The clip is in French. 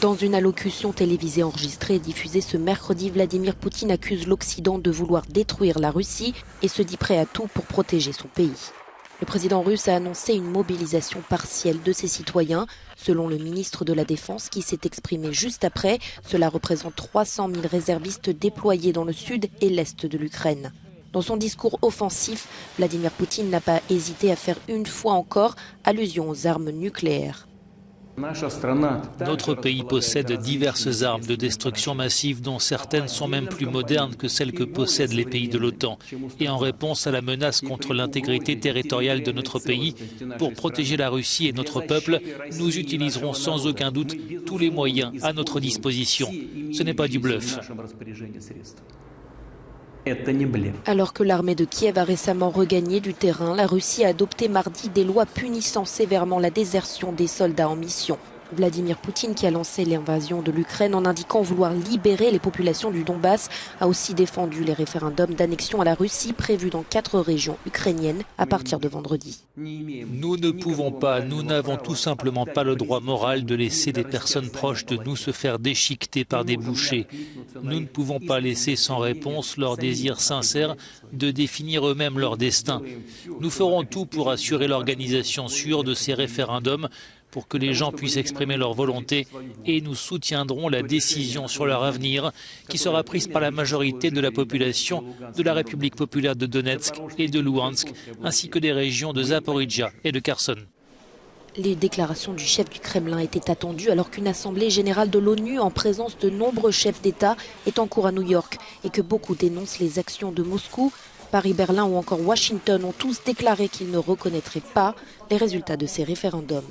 Dans une allocution télévisée enregistrée et diffusée ce mercredi, Vladimir Poutine accuse l'Occident de vouloir détruire la Russie et se dit prêt à tout pour protéger son pays. Le président russe a annoncé une mobilisation partielle de ses citoyens. Selon le ministre de la Défense qui s'est exprimé juste après, cela représente 300 000 réservistes déployés dans le sud et l'est de l'Ukraine. Dans son discours offensif, Vladimir Poutine n'a pas hésité à faire une fois encore allusion aux armes nucléaires. Notre pays possède diverses armes de destruction massive dont certaines sont même plus modernes que celles que possèdent les pays de l'OTAN. Et en réponse à la menace contre l'intégrité territoriale de notre pays, pour protéger la Russie et notre peuple, nous utiliserons sans aucun doute tous les moyens à notre disposition. Ce n'est pas du bluff. Alors que l'armée de Kiev a récemment regagné du terrain, la Russie a adopté mardi des lois punissant sévèrement la désertion des soldats en mission. Vladimir Poutine, qui a lancé l'invasion de l'Ukraine en indiquant vouloir libérer les populations du Donbass, a aussi défendu les référendums d'annexion à la Russie prévus dans 4 régions ukrainiennes à partir de vendredi. Nous ne pouvons pas, nous n'avons tout simplement pas le droit moral de laisser des personnes proches de nous se faire déchiqueter par des bouchers. Nous ne pouvons pas laisser sans réponse leur désir sincère de définir eux-mêmes leur destin. Nous ferons tout pour assurer l'organisation sûre de ces référendums, pour que les gens puissent exprimer leur volonté et nous soutiendrons la décision sur leur avenir qui sera prise par la majorité de la population de la République populaire de Donetsk et de Louhansk, ainsi que des régions de Zaporijia et de Kherson. Les déclarations du chef du Kremlin étaient attendues alors qu'une assemblée générale de l'ONU en présence de nombreux chefs d'État est en cours à New York et que beaucoup dénoncent les actions de Moscou. Paris, Berlin ou encore Washington ont tous déclaré qu'ils ne reconnaîtraient pas les résultats de ces référendums.